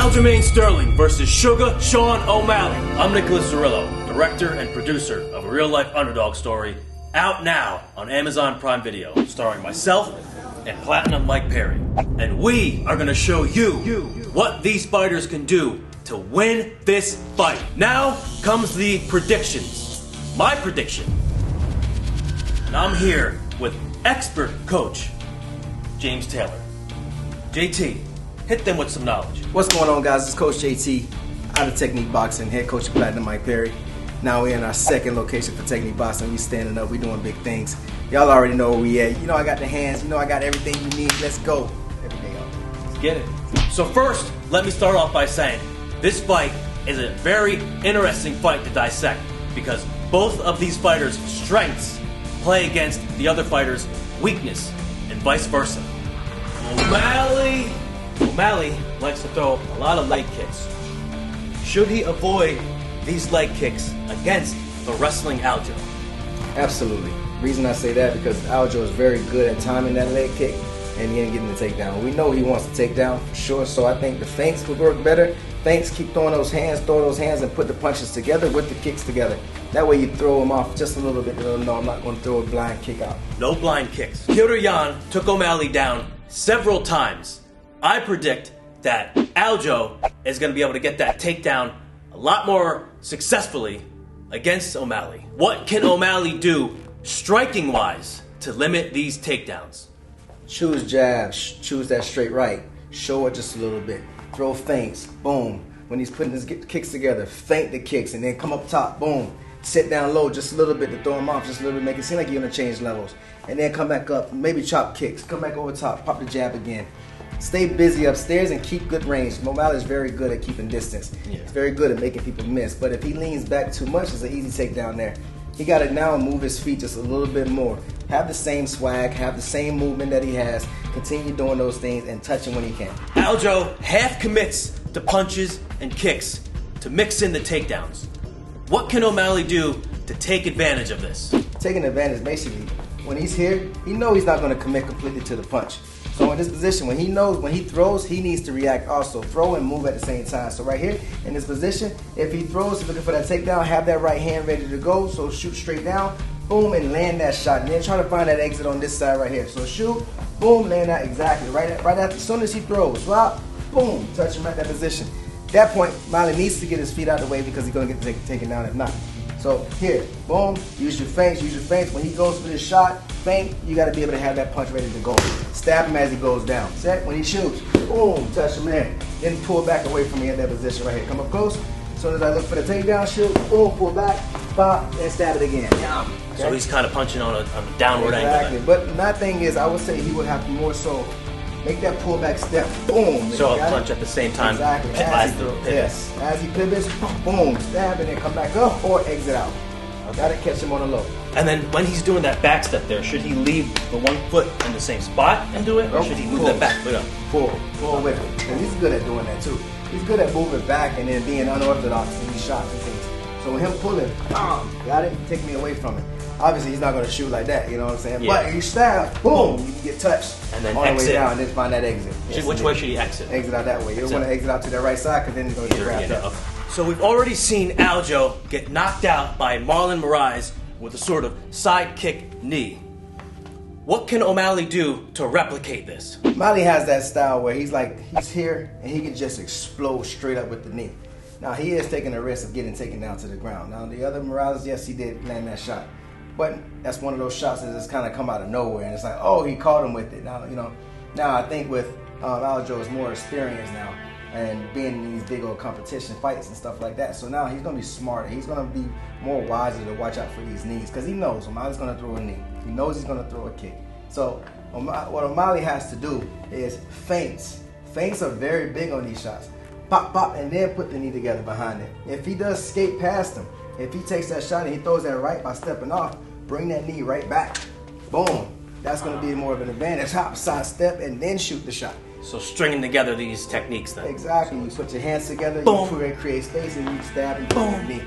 ALJAMAIN STERLING versus Sugar Sean O'Malley. I'm Nicholas Cirillo, director and producer of a real-life underdog story, out now on Amazon Prime Video, starring myself and Platinum Mike Perry. And we are going to show you what these fighters can do to win this fight. Now comes the predictions. My prediction. And I'm here with expert coach James Taylor. JT, hit them with some knowledge. What's going on, guys? It's Coach JT out of Technique Boxing, head coach of Platinum Mike Perry. Now we're in our second location for Technique Boxing. We standing up, we doing big things. Y'all already know where we at. You know I got the hands, you know I got everything you need. Let's go. Every day up. Let's get it. So first, let me start off by saying this fight is a very interesting fight to dissect because both of these fighters' strengths play against the other fighter's weakness and vice versa. O'Malley likes to throw a lot of leg kicks. Should he avoid these leg kicks against the wrestling Aljo? Absolutely. Reason I say that because Aljo is very good at timing that leg kick and he ain't getting the takedown. We know he wants to take down for sure, so I think the feints would work better. Feints, keep throwing those hands, and put the punches together with the kicks together. That way you throw them off just a little bit. No, I'm not going to throw a blind kick out. No blind kicks. Petr Yan took O'Malley down several times. I predict that Aljo is going to be able to get that takedown a lot more successfully against O'Malley. What can O'Malley do striking-wise to limit these takedowns? Choose jabs, choose that straight right, show it just a little bit, throw feints, boom. When he's putting his kicks together, feint the kicks and then come up top, boom. Sit down low just a little bit to throw him off, just a little bit, make it seem like you're gonna change levels. And then come back up, maybe chop kicks, come back over top, pop the jab again. Stay busy upstairs and keep good range. O'Malley is very good at keeping distance. Yeah. He's very good at making people miss. But if he leans back too much, it's an easy takedown there. He got to now move his feet just a little bit more. Have the same swag, have the same movement that he has. Continue doing those things and touch him when he can. Aljo half commits to punches and kicks to mix in the takedowns. What can O'Malley do to take advantage of this? Taking advantage, basically, when he's here, he knows he's not going to commit completely to the punch. So in this position, when he knows when he throws, he needs to react also. Throw and move at the same time. So right here, in this position, if he throws, he's looking for that takedown, have that right hand ready to go. So shoot straight down, boom, and land that shot. And then try to find that exit on this side right here. So shoot, boom, land that exactly. Right after, as soon as he throws, drop, boom, touch him at that position. At that point, Malley needs to get his feet out of the way because he's going to get taken down if not. So here, boom, use your feints. When he goes for this shot, feint, you got to be able to have that punch ready to go. Stab him as he goes down. Set, when he shoots, boom, touch him in. Then pull back away from me at that position right here. Come up close. As soon as I look for the takedown, shoot, boom, pull back, pop, and stab it again. Okay? So he's kind of punching on a downward angle. Exactly, but my thing is, I would say he would have to more so make that pullback step, boom. So a punch at the same time. Exactly. Yes. As he pivots, boom, stab and then come back up or exit out. Gotta catch him on the low. And then when he's doing that back step there, should he leave the one foot in the same spot and do it? Or should he move that back foot up? Pull with it. And he's good at doing that too. He's good at moving back and then being unorthodox in these shots and things. So with him pulling, got it, take me away from it. Obviously, he's not going to shoot like that, you know what I'm saying? Yeah. But you stab, boom, you can get touched. And then all exit. the way down and then find that exit. Which way should he exit? Exit out that way. You don't want to exit out to the right side because then he's going to get wrapped up. Okay. So we've already seen Aljo get knocked out by Marlon Moraes with a sort of sidekick knee. What can O'Malley do to replicate this? Malley has that style where he's here and he can just explode straight up with the knee. Now he is taking the risk of getting taken down to the ground. Now the other Moraes, yes, he did land that shot. But that's one of those shots that just kind of come out of nowhere, and it's like, oh, he caught him with it. Now, now I think with Aljo is more experienced now, and being in these big old competition fights and stuff like that. So now he's gonna be smarter. He's gonna be more wiser to watch out for these knees, because he knows O'Malley's gonna throw a knee. He knows he's gonna throw a kick. So what O'Malley has to do is feints. Feints are very big on these shots. Pop, pop, and then put the knee together behind it. If he does skate past him, if he takes that shot and he throws that right by stepping off, bring that knee right back. Boom. That's going to be more of an advantage. Hop, side step, and then shoot the shot. So stringing together these techniques then. Exactly. You put your hands together, boom. You create space, and you stab and boom. Your knee.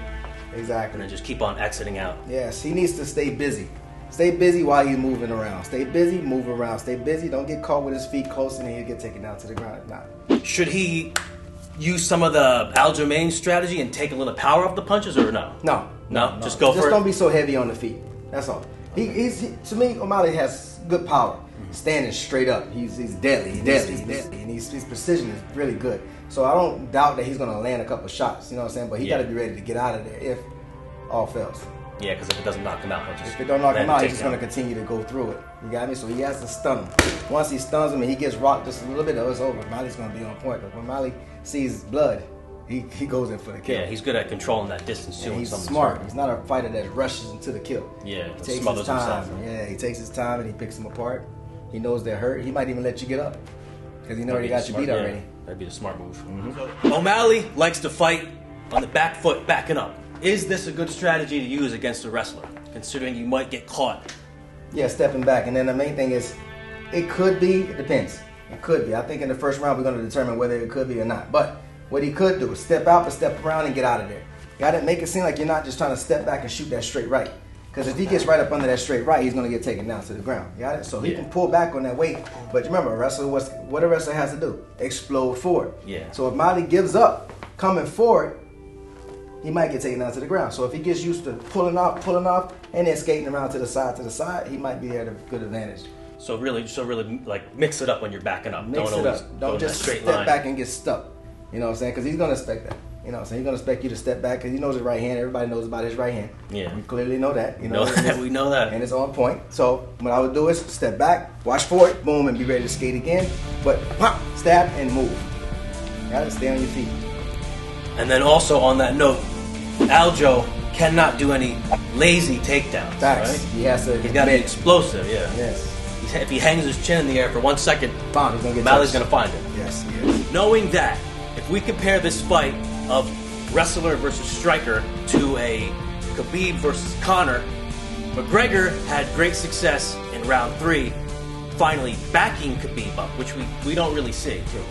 Exactly. And then just keep on exiting out. Yes, he needs to stay busy. Stay busy while you're moving around. Stay busy, move around. Stay busy. Don't get caught with his feet close and then he'll get taken down to the ground if not. Should he use some of the Aljamain strategy and take a little power off the punches, or no? No. Just go for it. Just don't be so heavy on the feet. That's all. To me, O'Malley has good power. Standing straight up, he's deadly. He's deadly, and his precision is really good. So I don't doubt that he's going to land a couple shots. You know what I'm saying? But he got to be ready to get out of there if all fails. Yeah, because if it doesn't knock him out, if it don't knock him out, he's just going to continue to go through it. You got me? So he has to stun him. Once he stuns him and he gets rocked just a little bit, it's over. Malley's going to be on point. But when Malley sees blood, he goes in for the kill. Yeah, he's good at controlling that distance too. And he's smart. He's not a fighter that rushes into the kill. Yeah, he takes his time. Yeah, he takes his time and he picks them apart. He knows they're hurt. He might even let you get up because he knows he got you beat already. That'd be the smart move. So, O'Malley likes to fight on the back foot, backing up. Is this a good strategy to use against a wrestler, considering you might get caught? Yeah, stepping back. And then the main thing is, it could be, it depends. It could be. I think in the first round we're going to determine whether it could be or not. But what he could do is step out, but step around and get out of there. Got it? Make it seem like you're not just trying to step back and shoot that straight right. Because if he gets right up under that straight right, he's going to get taken down to the ground. Got it? So he can pull back on that weight. But remember, what a wrestler has to do? Explode forward. Yeah. So if Malley gives up coming forward, he might get taken down to the ground. So if he gets used to pulling off, and then skating around to the side, he might be at a good advantage. So really, like mix it up when you're backing up. Mix it up. Don't just step back and get stuck. You know what I'm saying? Because he's going to expect that. You know what I'm saying? He's going to expect you to step back because he knows his right hand. Everybody knows about his right hand. Yeah. You clearly know that. You know that. We know that. And it's on point. So what I would do is step back, watch for it, boom, and be ready to skate again. But pop, stab, and move. You got to stay on your feet. And then also on that note, Aljo cannot do any lazy takedowns. Facts. Right? He's got to be explosive. Yeah. Yes. If he hangs his chin in the air for 1 second, bam, he's gonna get Malley's going to find him. Yes, he is. Knowing that, if we compare this fight of wrestler versus striker to a Khabib versus Conor, McGregor had great success in round 3, finally backing Khabib up, which we don't really see. True.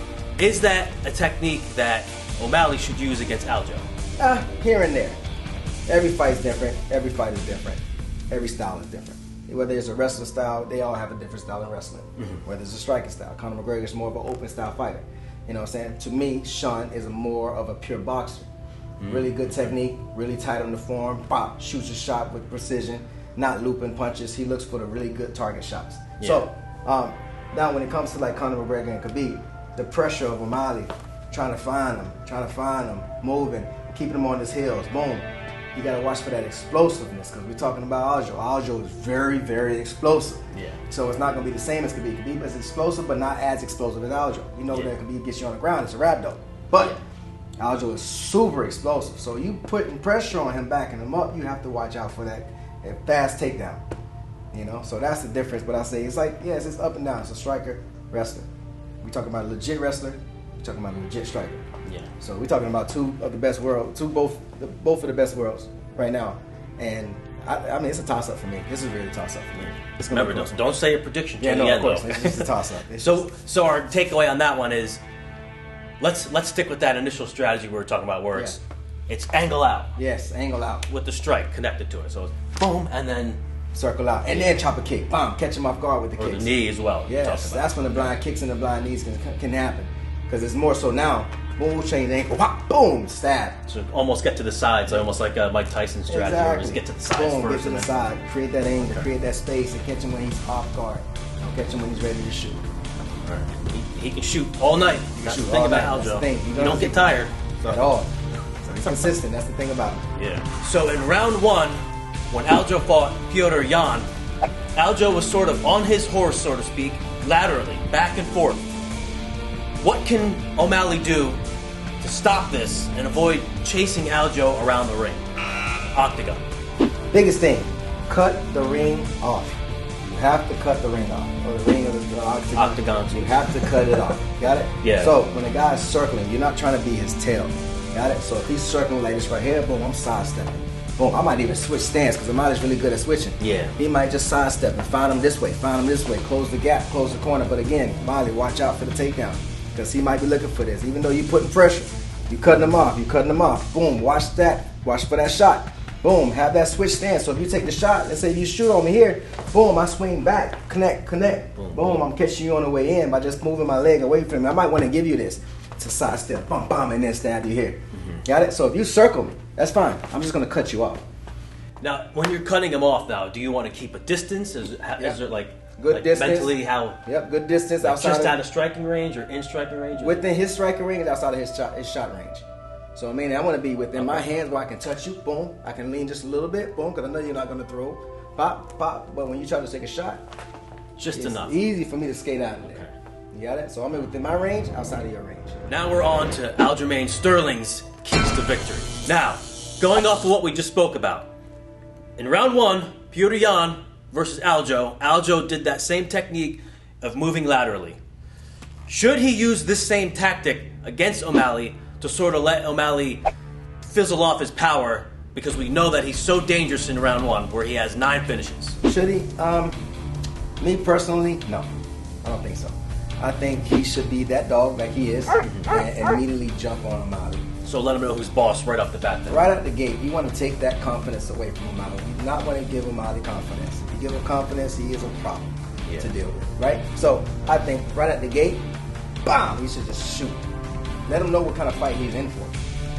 Is that a technique that O'Malley should use against Aljo? Here and there. Every fight's different. Every fight is different. Every style is different. Whether it's a wrestling style, they all have a different style in wrestling. Whether it's a striking style, Conor McGregor is more of an open style fighter. You know what I'm saying? To me, Sean is more of a pure boxer. Really good technique, really tight on the form. Pop, shoots a shot with precision, not looping punches. He looks for the really good target shots. Yeah. So now when it comes to like Conor McGregor and Khabib, the pressure of O'Malley, trying to find him, moving, keeping him on his heels, boom. You got to watch for that explosiveness because we're talking about Aljo. Aljo is very, very explosive. Yeah. So it's not going to be the same as Khabib. Khabib is explosive, but not as explosive as Aljo. You know that Khabib gets you on the ground, it's a wrap though. But Aljo is super explosive. So you putting pressure on him, backing him up, you have to watch out for that fast takedown. You know, so that's the difference. But I say it's like, yes, it's up and down. It's a striker, wrestler. We talking about a legit wrestler. We talking about a legit striker. Yeah. So we're talking about two of the best worlds, both of the best worlds right now. And I mean, it's a toss up for me. This is really a toss up for me. Remember, don't say a prediction. Yeah, no, of course. It's just a toss up. So our takeaway on that one is, let's stick with that initial strategy we were talking about, where it's angle out. Yes, angle out with the strike connected to it. So it's boom, and then circle out, and then chop a kick. Bam, catch him off guard with the kick. Or the knee as well. Yes, that's when the blind kicks and the blind knees can happen. Because it's more so now. Boom, change ankle, whop, boom, stab. So almost get to the sides, almost like Mike Tyson's strategy, where just get to the sides boom, first. Get to the side, create that angle, create that space, and catch him when he's off guard. Catch him when he's ready to shoot. Right. He can shoot all night. That's the thing about Aljo. You don't get tired. At all. So he's consistent, that's the thing about him. Yeah. So in round 1, when Aljo fought Petr Yan, Aljo was sort of on his horse, so to speak, laterally, back and forth. What can O'Malley do to stop this and avoid chasing Aljo around the ring? Octagon. Biggest thing, cut the ring off. You have to cut the ring off. Or the ring of the octagon. You have to cut it off. Got it? Yeah. So when a guy's circling, you're not trying to be his tail. Got it? So if he's circling like this right here, boom, I'm sidestepping. Boom, I might even switch stance because O'Malley's really good at switching. Yeah. He might just sidestep and find him this way, close the gap, close the corner. But again, O'Malley, watch out for the takedown. Because he might be looking for this. Even though you're putting pressure, you're cutting him off. Boom, watch that. Watch for that shot. Boom, have that switch stance. So if you take the shot, let's say you shoot on me here, boom, I swing back, connect. Boom, I'm catching you on the way in by just moving my leg away from me. I might want to give you this. to sidestep, bum, bum, and then stab you here. Got it? So if you circle me, that's fine. I'm just going to cut you off. Now, when you're cutting him off now, do you want to keep a distance? Is it like good distance? Mentally, how? Yep, good distance. Like outside just of, out of striking range or in striking range? Within his striking range and outside of his shot range. So, I mean, I want to be within my hands where I can touch you, boom. I can lean just a little bit, boom, because I know you're not going to throw. Pop, pop. But when you try to take a shot, just enough. It's easy for me to skate out of there. Okay. You got it? So I'm within my range, outside of your range. Now we're on to Aljamain Sterling's keys to victory. Now, going off of what we just spoke about. In round 1, Petr Yan versus Aljo. Aljo did that same technique of moving laterally. Should he use this same tactic against O'Malley to sort of let O'Malley fizzle off his power, because we know that he's so dangerous in round 1 where he has 9 finishes? Should he? Me personally, no. I don't think so. I think he should be that dog like he is and immediately jump on O'Malley. So let him know who's boss right off the bat then. Right out the gate, you want to take that confidence away from O'Malley. You do not want to give O'Malley confidence. If you give him confidence, he is a problem to deal with, right? So I think right at the gate, bam, you should just shoot. Let him know what kind of fight he's in for.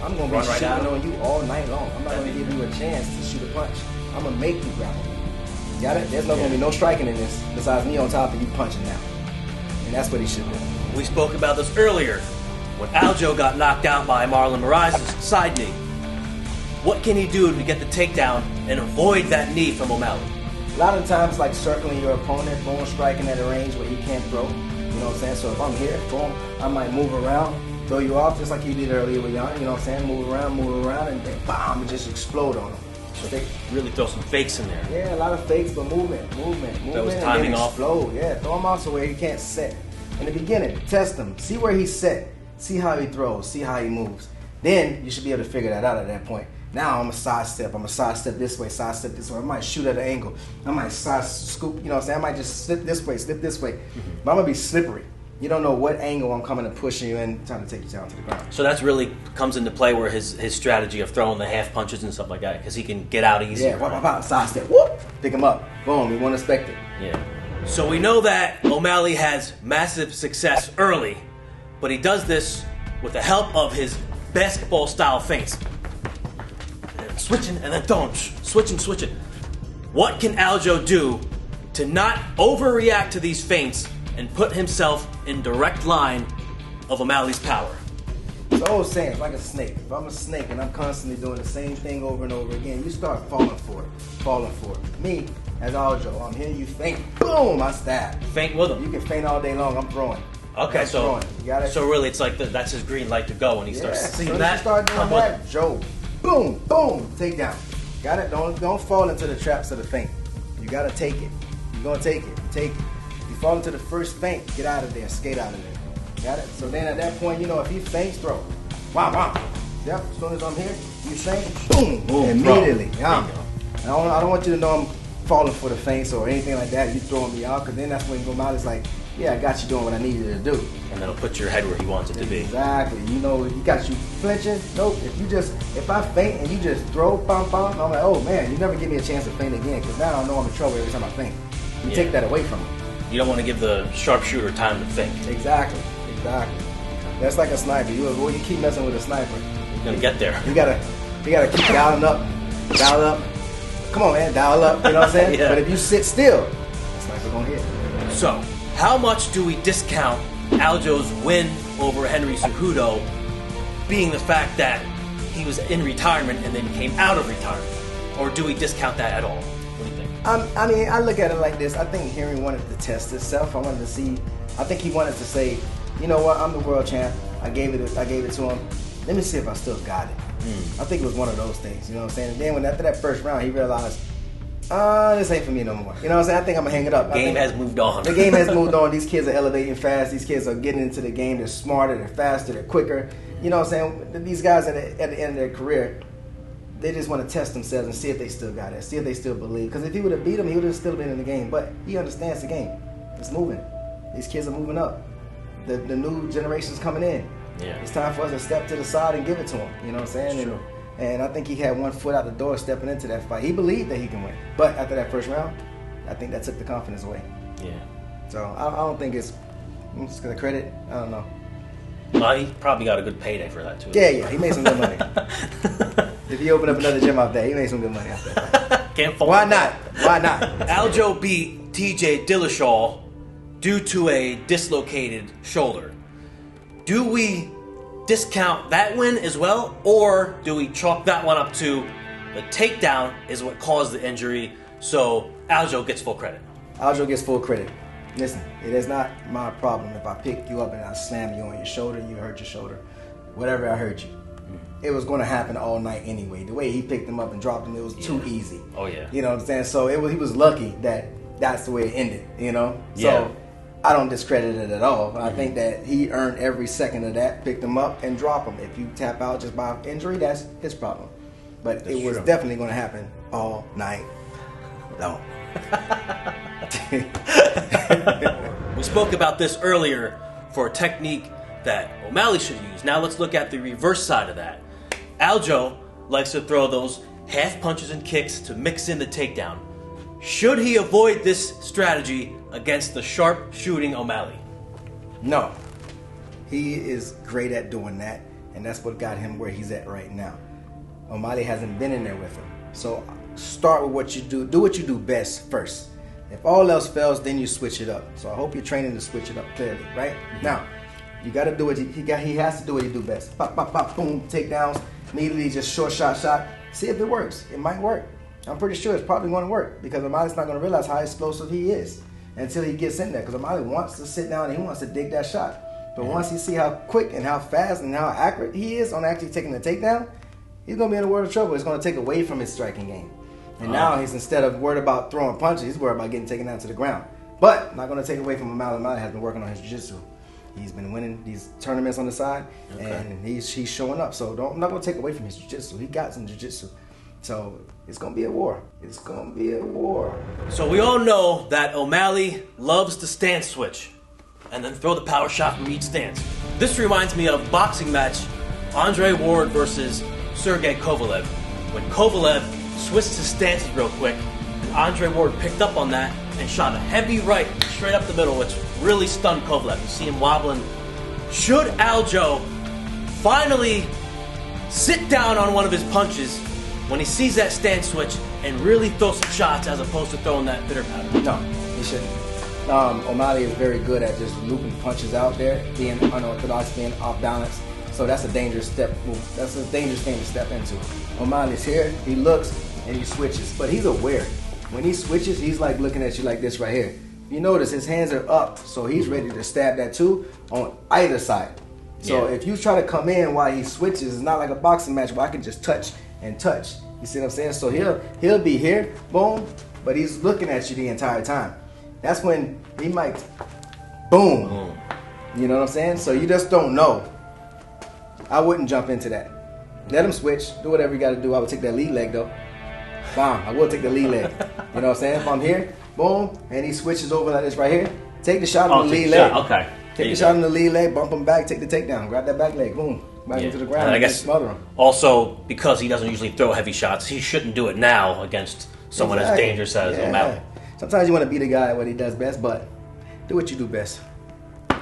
I'm going to be shooting on you all night long. I'm not going to give you a chance to shoot a punch. I'm going to make you grapple me. Got it? There's not going to be no striking in this besides me on top of you punching down. And that's what he should do. We spoke about this earlier. When Aljo got knocked out by Marlon Moraes' side knee, what can he do to get the takedown and avoid that knee from O'Malley? A lot of times, like circling your opponent, boom, striking at a range where he can't throw. You know what I'm saying? So if I'm here, boom, I might move around, throw you off just like he did earlier with Yan. You know what I'm saying? Move around, and then bam, and just explode on him. So they really throw some fakes in there. Yeah, a lot of fakes, but movement, that was timing and then off. Explode. Yeah, throw him off so where he can't set. In the beginning, test him, see where he's set, see how he throws, see how he moves. Then you should be able to figure that out at that point. Now I'm a sidestep this way, sidestep this way. I might shoot at an angle. I might side scoop, you know what I'm saying? I might just slip this way. But I'm gonna be slippery. You don't know what angle I'm coming to push you in, trying to take you down to the ground. So that's really comes into play where his strategy of throwing the half punches and stuff like that, because he can get out easier. Yeah, sidestep, whoop, pick him up, boom, you won't expect it. Yeah. So we know that O'Malley has massive success early, but he does this with the help of his basketball-style feints. And switching and then throwing, switching. What can Aljo do to not overreact to these feints and put himself in direct line of O'Malley's power? It's the old saying, it's like a snake. If I'm a snake and I'm constantly doing the same thing over and over again, you start falling for it. Me, as Aljo, I'm here, you feint, boom, I stab. Feint with him. You can feint all day long, I'm throwing. Okay, so really it's like that's his green light to go when he starts seeing that. You start doing that, Joe, boom, take down. Got it? Don't fall into the traps of the feint. You gotta take it. You're gonna take it. You fall into the first feint, get out of there, skate out of there. Got it? So then at that point, if he feints, throw. Wow. Yep, as soon as I'm here, you feint, boom, immediately. I don't want you to know I'm falling for the feints or anything like that. You throwing me out, because then that's when O'Malley's like, yeah, I got you doing what I needed you to do. And that'll put your head where he wants it to be. Exactly. He got you flinching. Nope. If I feint and you just throw, I'm like, oh man, you never give me a chance to feint again, because now I know I'm in trouble every time I feint. You take that away from me. You don't want to give the sharpshooter time to think. Exactly. That's like a sniper. You keep messing with a sniper, you're gonna get there. You gotta keep dial up. Come on, man, dial up. You know what I'm saying? Yeah. But if you sit still, the sniper gonna hit. So, how much do we discount Aljo's win over Henry Cejudo, being the fact that he was in retirement and then came out of retirement? Or do we discount that at all? What do you think? I mean, I look at it like this. I think Henry wanted to test himself. I think he wanted to say, you know what, I'm the world champ. I gave it to him. Let me see if I still got it. I think it was one of those things, you know what I'm saying? And then after that first round, he realized, this ain't for me no more. You know what I'm saying? I think I'm going to hang it up. The game has moved on. The game has moved on. These kids are elevating fast. These kids are getting into the game. They're smarter, they're faster, they're quicker. You know what I'm saying? These guys at the end of their career, they just want to test themselves and see if they still got it, see if they still believe. Because if he would have beat him, he would have still been in the game. But he understands the game. It's moving. These kids are moving up. The new generation's coming in. Yeah. It's time for us to step to the side and give it to him. You know what I'm saying? Sure. And I think he had one foot out the door stepping into that fight. He believed that he can win. But after that first round, I think that took the confidence away. Yeah. So I don't think it's the credit. I don't know. Well, he probably got a good payday for that too. Yeah, he made some good money. If he opened up another gym out there, he made some good money out there. Can't fault Why him. not? Why not? Aljo beat TJ Dillashaw due to a dislocated shoulder. Do we discount that win as well, or do we chalk that one up to the takedown is what caused the injury, so Aljo gets full credit? Aljo gets full credit. Listen, it is not my problem if I pick you up and I slam you on your shoulder, you hurt your shoulder, whatever, I hurt you. It was going to happen all night anyway. The way he picked him up and dropped him, it was too easy. Oh, yeah. You know what I'm saying? So he was lucky that that's the way it ended, you know? Yeah. So I don't discredit it at all. I think that he earned every second of that, picked him up and drop him. If you tap out just by injury, that's his problem. But it was definitely going to happen all night long. We spoke about this earlier for a technique that O'Malley should use. Now let's look at the reverse side of that. Aljo likes to throw those half punches and kicks to mix in the takedown. Should he avoid this strategy against the sharp shooting O'Malley? No. He is great at doing that, and that's what got him where he's at right now. O'Malley hasn't been in there with him. So start with what you do. Do what you do best first. If all else fails, then you switch it up. So I hope you're training to switch it up clearly, right? Now, you got to do what he has to do what he do best. Pop, pop, pop, boom, takedowns, immediately just short shot. See if it works. It might work. I'm pretty sure it's probably going to work because O'Malley's not going to realize how explosive he is until he gets in there, because O'Malley wants to sit down and he wants to dig that shot. But once he see how quick and how fast and how accurate he is on actually taking the takedown, he's going to be in a world of trouble. It's going to take away from his striking game. And now he's, instead of worried about throwing punches, he's worried about getting taken down to the ground. But not going to take away from O'Malley. O'Malley has been working on his jiu-jitsu. He's been winning these tournaments on the side, and he's showing up. So I'm not going to take away from his jiu-jitsu. He got some jiu-jitsu. So it's going to be a war. It's going to be a war. So we all know that O'Malley loves to stance switch and then throw the power shot from each stance. This reminds me of boxing match Andre Ward versus Sergey Kovalev. When Kovalev switched his stances real quick, and Andre Ward picked up on that and shot a heavy right straight up the middle, which really stunned Kovalev. You see him wobbling. Should Aljo finally sit down on one of his punches when he sees that stance switch and really throw some shots as opposed to throwing that bitter powder? No, he shouldn't. O'Malley is very good at just looping punches out there, being unorthodox, being off balance. So that's a dangerous move. That's a dangerous thing to step into. O'Malley's here, he looks, and he switches. But he's aware. When he switches, he's like looking at you like this right here. You notice his hands are up, so he's ready to stab that too on either side. So if you try to come in while he switches, it's not like a boxing match where I can just touch and touch. You see what I'm saying? So he'll be here, boom, but he's looking at you the entire time. That's when he might, boom. You know what I'm saying? So you just don't know. I wouldn't jump into that. Let him switch. Do whatever you got to do. I would take that lead leg though. Bam. I will take the lead leg. You know what I'm saying? If I'm here, boom, and he switches over like this right here, take the shot on the lead leg. Okay. Take the shot on the lead leg, bump him back, take the takedown, grab that back leg, boom, back into the ground, and I guess just smother him. Also, because he doesn't usually throw heavy shots, he shouldn't do it now against someone as dangerous as O'Malley. Sometimes you want to beat a guy at what he does best, but do what you do best.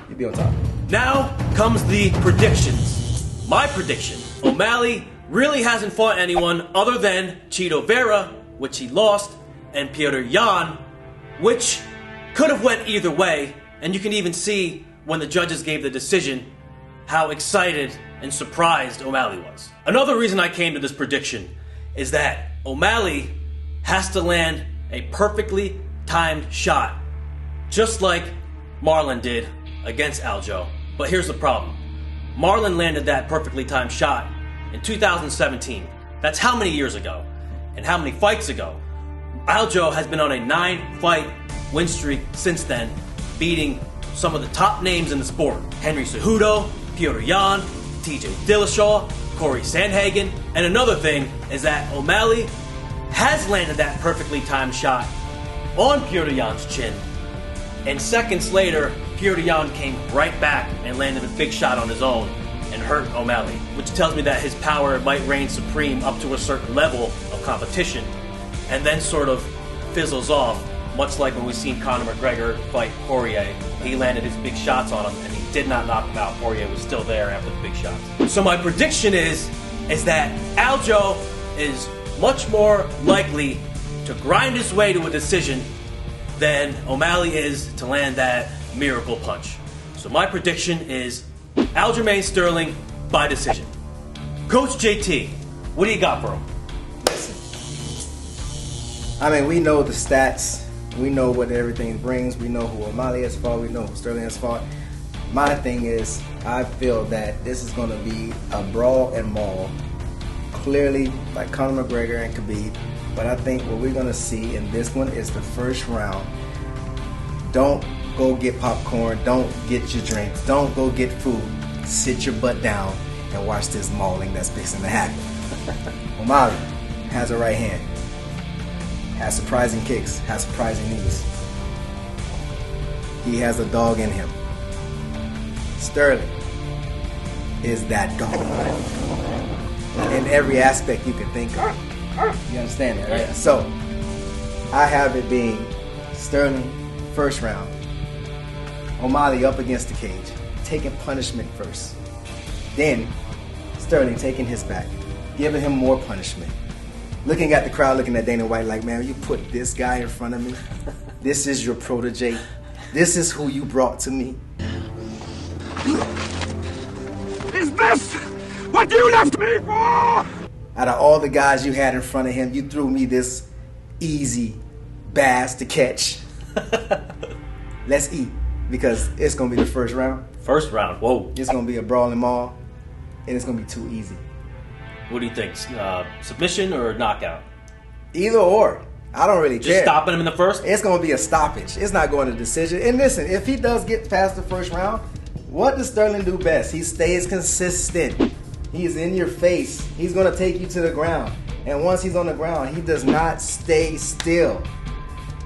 You'll be on top. Now comes the predictions. My prediction: O'Malley really hasn't fought anyone other than Chito Vera, which he lost, and Petr Yan, which could have went either way. And you can even see when the judges gave the decision how excited and surprised O'Malley was. Another reason I came to this prediction is that O'Malley has to land a perfectly timed shot, just like Marlon did against Aljo. But here's the problem. Marlon landed that perfectly timed shot in 2017. That's how many years ago? And how many fights ago? Aljo has been on a 9-fight win streak since then, beating some of the top names in the sport. Henry Cejudo, Petr Yan, TJ Dillashaw, Corey Sandhagen. And another thing is that O'Malley has landed that perfectly timed shot on Petr Yan's chin. And seconds later, Petr Yan came right back and landed a big shot on his own and hurt O'Malley, which tells me that his power might reign supreme up to a certain level of competition and then sort of fizzles off much like when we seen Conor McGregor fight Poirier, he landed his big shots on him and he did not knock him out. Poirier was still there after the big shots. So my prediction is that Aljo is much more likely to grind his way to a decision than O'Malley is to land that miracle punch. So my prediction is Aljamain Sterling by decision. Coach JT, what do you got for him? Listen, I mean, we know the stats. We know what everything brings. We know who O'Malley has fought. We know who Sterling has fought. My thing is, I feel that this is going to be a brawl and maul, clearly like Conor McGregor and Khabib. But I think what we're going to see in this one is the first round. Don't go get popcorn. Don't get your drinks. Don't go get food. Sit your butt down and watch this mauling that's fixing to happen. O'Malley has a right hand. Has surprising kicks. Has surprising knees. He has a dog in him. Sterling is that dog in every aspect you can think of. You understand that, right? So, I have it being Sterling first round. O'Malley up against the cage, taking punishment first. Then, Sterling taking his back, giving him more punishment. Looking at the crowd, looking at Dana White like, man, you put this guy in front of me. This is your protege. This is who you brought to me. Is this what you left me for? Out of all the guys you had in front of him, you threw me this easy bass to catch. Let's eat, because it's going to be the first round. First round, whoa. It's going to be a brawling maul, and it's going to be too easy. What do you think? Submission or knockout? Either or. I don't really Just care. stopping him in the first? It's going to be a stoppage. It's not going to decision. And listen, if he does get past the first round, what does Sterling do best? He stays consistent. He's in your face. He's going to take you to the ground. And once he's on the ground, he does not stay still.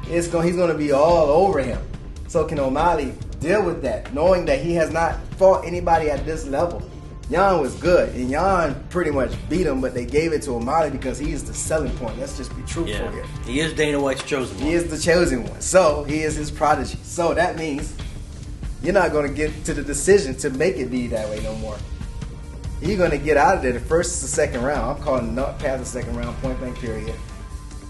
He's going to be all over him. So can O'Malley deal with that, knowing that he has not fought anybody at this level? Jan was good, and Jan pretty much beat him, but they gave it to O'Malley because he is the selling point. Let's just be truthful here. He is Dana White's chosen one. He is the chosen one. So he is his prodigy. So that means you're not going to get to the decision to make it be that way no more. You're going to get out of there the first or second round. I'm calling not past the second round, point blank period.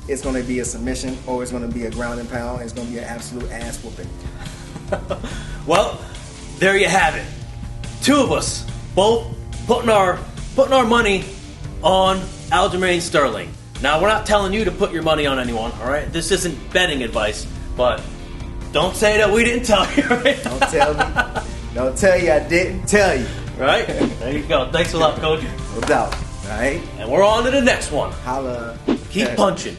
It's going to be a submission, or it's going to be a ground and pound. It's going to be an absolute ass whooping. Well, there you have it. Two of us both putting our money on Aljamain Sterling. Now, we're not telling you to put your money on anyone, all right? This isn't betting advice, but don't say that we didn't tell you, right? Don't tell me. Don't tell you I didn't tell you. Right? There you go. Thanks a lot, Coach. No doubt. All right? And we're on to the next one. Holla. Keep punching.